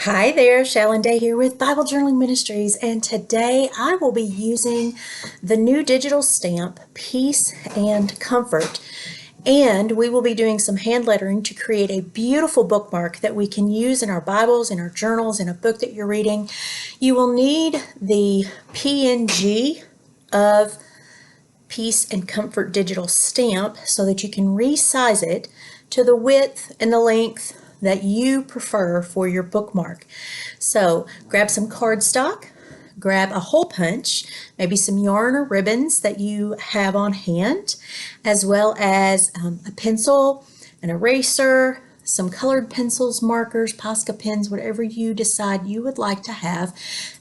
Hi there, Shalon here with Bible Journaling Ministries, and today I will be using the new digital stamp, Peace and Comfort, and we will be doing some hand lettering to create a beautiful bookmark that we can use in our Bibles, in our journals, in a book that you're reading. You will need the PNG of Peace and Comfort digital stamp so that you can resize it to the width and the length that you prefer for your bookmark. So grab some cardstock, grab a hole punch, maybe some yarn or ribbons that you have on hand, as well as a pencil, an eraser, some colored pencils, markers, Posca pens, whatever you decide you would like to have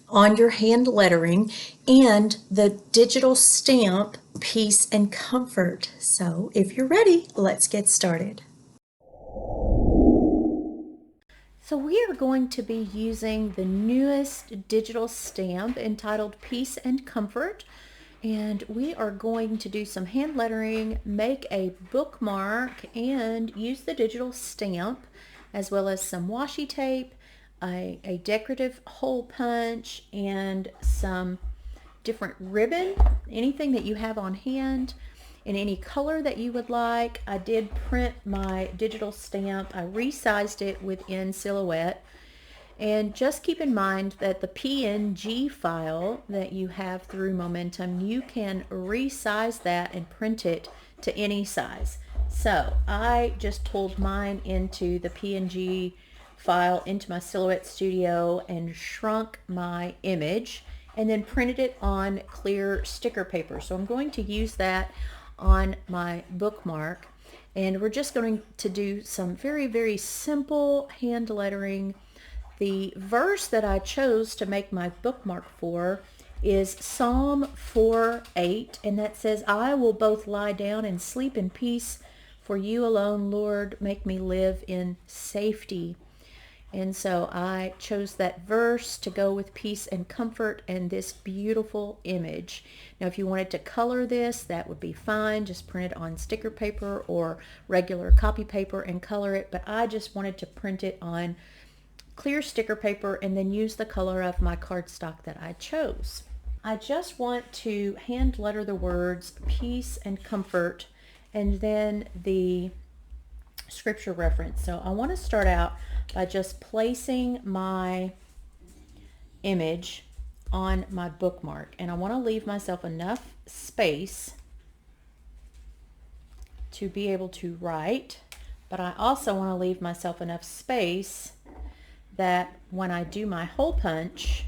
on your hand lettering, and the digital stamp Peace and Comfort. So if you're ready, let's get started. So we are going to be using the newest digital stamp entitled Peace and Comfort, and we are going to do some hand lettering, make a bookmark, and use the digital stamp, as well as some washi tape, a decorative hole punch, and some different ribbon, anything that you have on hand in any color that you would like. I did print my digital stamp. I resized it within Silhouette. And just keep in mind that the PNG file that you have through Momentum, you can resize that and print it to any size. So I just pulled mine into the PNG file into my Silhouette Studio and shrunk my image and then printed it on clear sticker paper. So I'm going to use that on my bookmark, and we're just going to do some very, very simple hand lettering. The verse that I chose to make my bookmark for is Psalm 4:8, and that says, "I will both lie down and sleep in peace, for you alone, Lord, make me live in safety." And so I chose that verse to go with Peace and Comfort and this beautiful image. Now, if you wanted to color this, that would be fine. Just print it on sticker paper or regular copy paper and color it. But I just wanted to print it on clear sticker paper and then use the color of my cardstock that I chose. I just want to hand letter the words Peace and Comfort and then the scripture reference. So I want to start out by just placing my image on my bookmark, and I want to leave myself enough space to be able to write, but I also want to leave myself enough space that when I do my hole punch,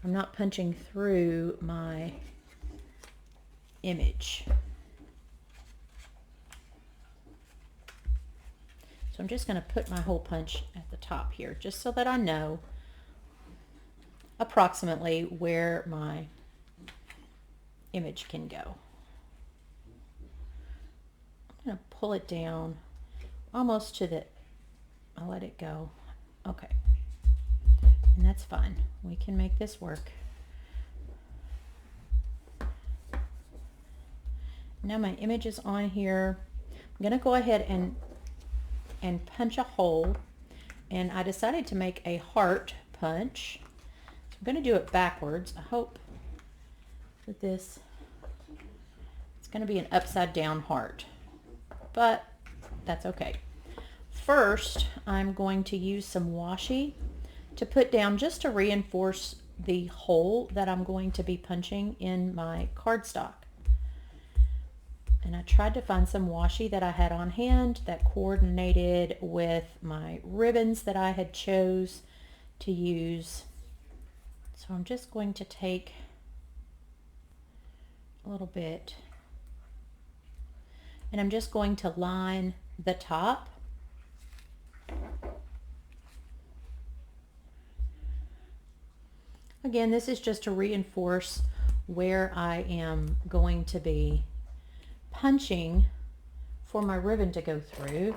I'm not punching through my image. So I'm just going to put my hole punch at the top here, just so that I know approximately where my image can go. I'm going to pull it down almost to the, I'll let it go. Okay. And that's fine. We can make this work. Now my image is on here. I'm going to go ahead and punch a hole, and I decided to make a heart punch. So I'm going to do it backwards. I hope that it's going to be an upside down heart, but that's okay. First, I'm going to use some washi to put down just to reinforce the hole that I'm going to be punching in my cardstock. And I tried to find some washi that I had on hand that coordinated with my ribbons that I had chose to use. So I'm just going to take a little bit, and I'm just going to line the top. Again, this is just to reinforce where I am going to be punching for my ribbon to go through.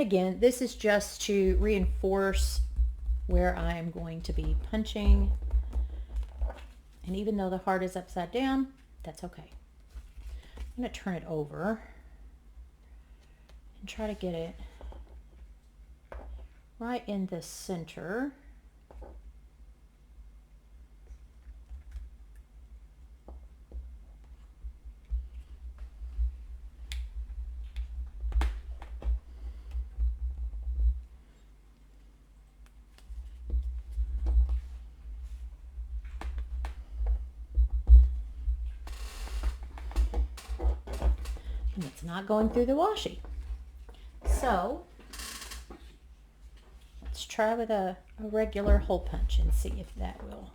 And again, this is just to reinforce where I am going to be punching. And even though the heart is upside down, that's okay. I'm going to turn it over and try to get it right in the center. And it's not going through the washi. So let's try with a regular hole punch and see if that will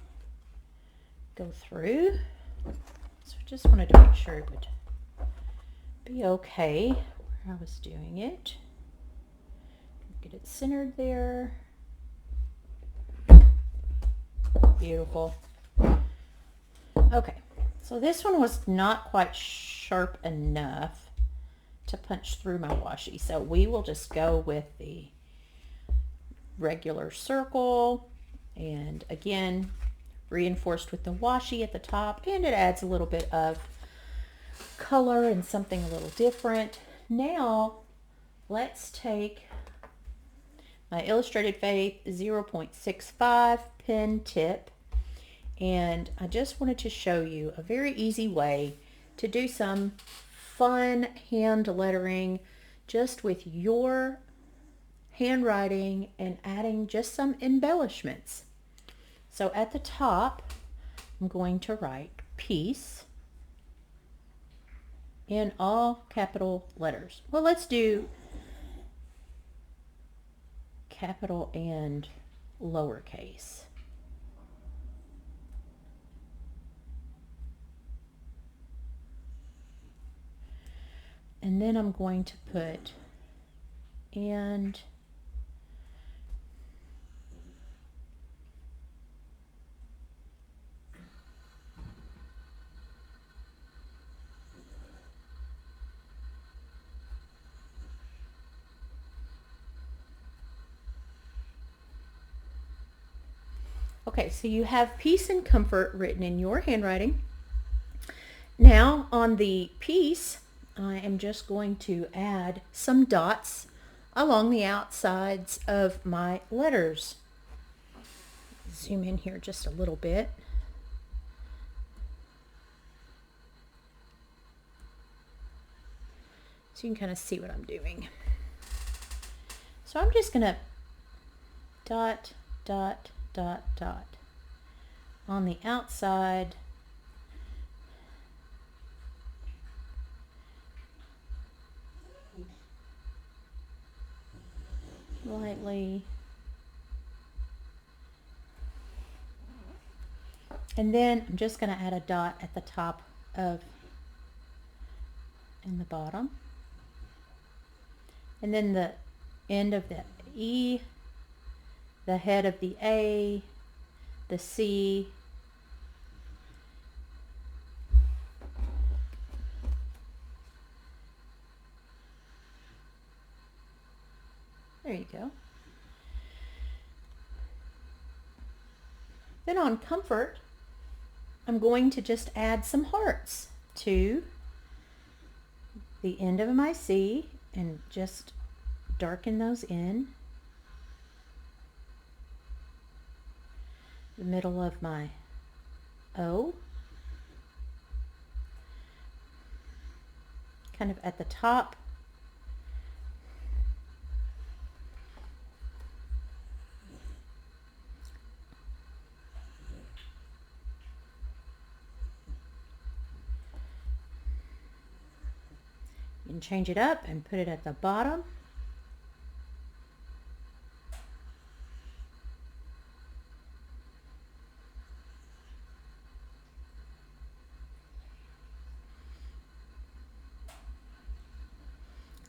go through. So I just wanted to make sure it would be okay where I was doing it. Get it centered there. Beautiful. Okay, so this one was not quite sharp enough to punch through my washi, so we will just go with the regular circle, and again reinforced with the washi at the top, and it adds a little bit of color and something a little different. Now let's take my Illustrated Faith 0.65 pen tip, and I just wanted to show you a very easy way to do some fun hand lettering just with your handwriting and adding just some embellishments. So at the top, I'm going to write peace in all capital letters. Well, let's do capital and lowercase. And then I'm going to put and okay, so you have peace and comfort written in your handwriting. Now on the piece, I am just going to add some dots along the outsides of my letters. Zoom in here just a little bit. So you can kind of see what I'm doing. So I'm just going to dot, dot, dot, dot on the outside. Lightly. And then I'm just going to add a dot at the top of and the bottom. And then the end of the E, the head of the A, the C, there you go. Then on comfort, I'm going to just add some hearts to the end of my C and just darken those in. The middle of my O, kind of at the top. You can change it up and put it at the bottom.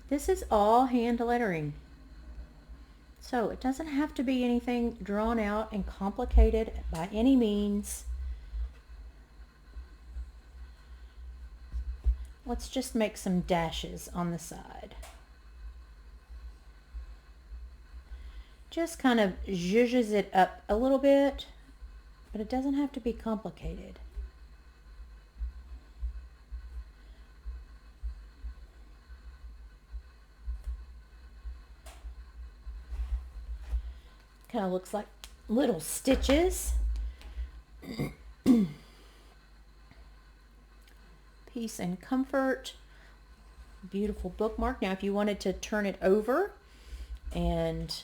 This is all hand lettering, so it doesn't have to be anything drawn out and complicated by any means. Let's just make some dashes on the side. just kind of zhuzhes it up a little bit, but it doesn't have to be complicated. Kind of looks like little stitches. Peace and comfort. Beautiful bookmark. Now if you wanted to turn it over and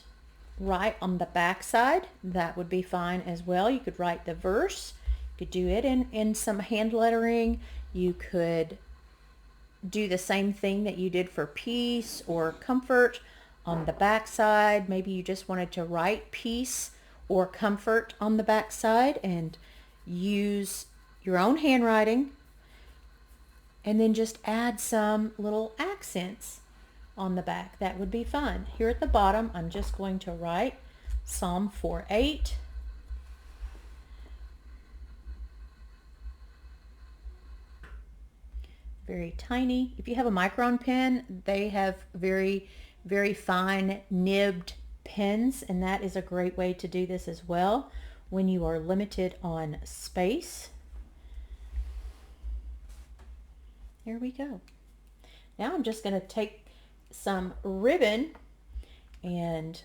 write on the back side, that would be fine as well. You could write the verse. You could do it in some hand lettering. You could do the same thing that you did for peace or comfort on the back side. Maybe you just wanted to write peace or comfort on the back side and use your own handwriting, and then just add some little accents on the back. That would be fun. Here at the bottom, I'm just going to write Psalm 4:8. Very tiny. If you have a micron pen, they have very, very fine nibbed pens, and that is a great way to do this as well when you are limited on space. There we go. Now I'm just going to take some ribbon, and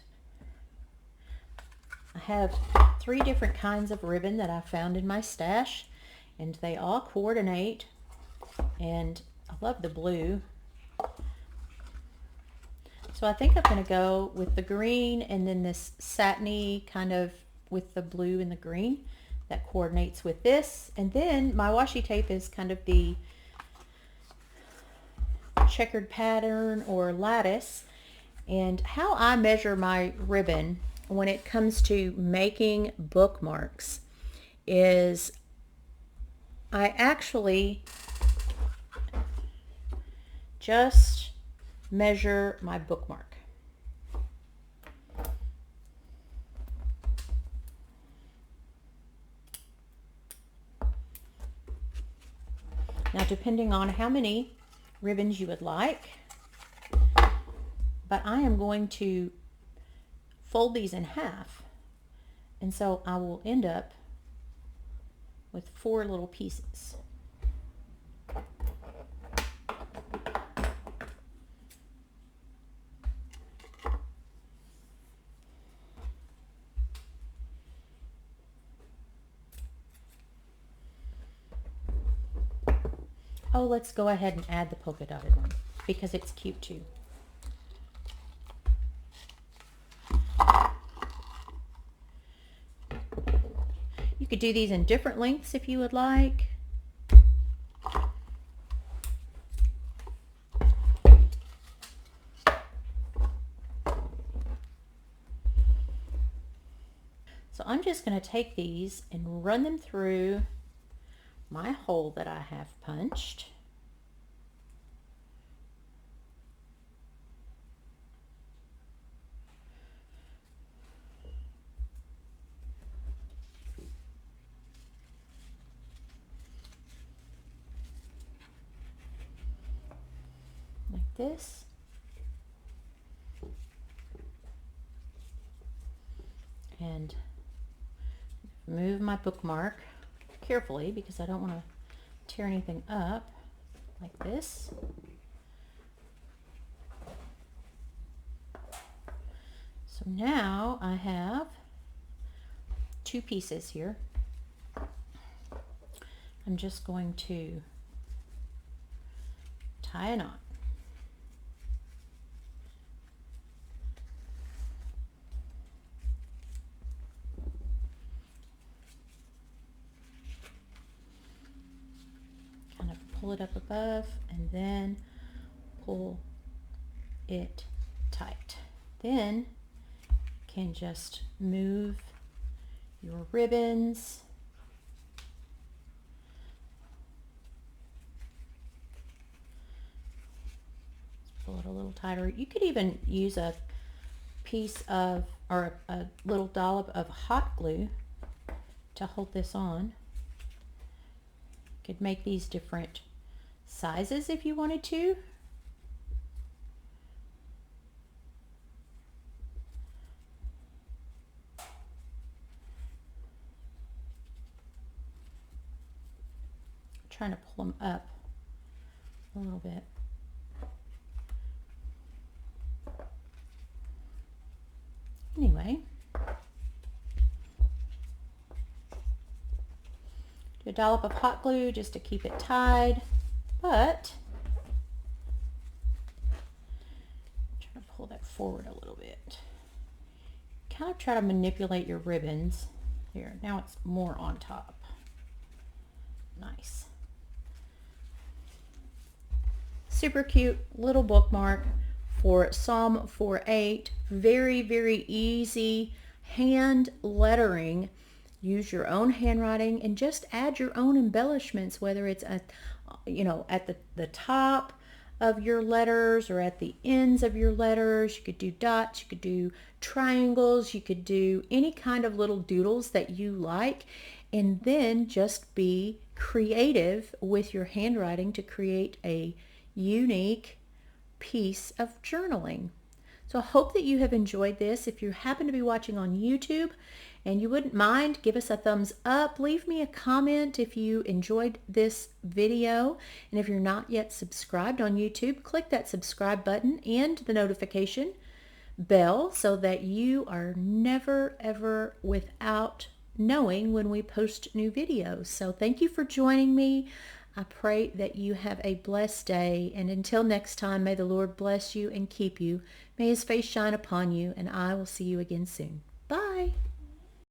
I have 3 different kinds of ribbon that I found in my stash, and they all coordinate, and I love the blue. So I think I'm going to go with the green and then this satiny kind of with the blue and the green that coordinates with this. And then my washi tape is kind of the checkered pattern or lattice. And how I measure my ribbon when it comes to making bookmarks is I actually just measure my bookmark. Now, depending on how many ribbons you would like, but I am going to fold these in half, and so I will end up with 4 little pieces. Oh, let's go ahead and add the polka dotted one because it's cute too. You could do these in different lengths if you would like. So I'm just going to take these and run them through my hole that I have punched. Like this. And move my bookmark carefully because I don't want to tear anything up, like this. So now I have 2 pieces here. I'm just going to tie a knot. Pull it up above and then pull it tight. Then you can just move your ribbons. Pull it a little tighter. You could even use a piece of or a little dollop of hot glue to hold this on. You could make these different sizes if you wanted to. trying to pull them up a little bit. Anyway, do a dollop of hot glue just to keep it tied, but I'm trying to pull that forward a little bit. Kind of try to manipulate your ribbons. Here, now it's more on top. Nice. Super cute little bookmark for Psalm 4:8. Very, very easy hand lettering. Use your own handwriting and just add your own embellishments, whether it's at the top of your letters or at the ends of your letters. You could do dots, you could do triangles, you could do any kind of little doodles that you like, and then just be creative with your handwriting to create a unique piece of journaling. So I hope that you have enjoyed this. If you happen to be watching on YouTube and you wouldn't mind, give us a thumbs up. Leave me a comment if you enjoyed this video. And if you're not yet subscribed on YouTube, click that subscribe button and the notification bell so that you are never ever without knowing when we post new videos. So thank you for joining me. I pray that you have a blessed day, and until next time, may the Lord bless you and keep you. May his face shine upon you, and I will see you again soon. Bye.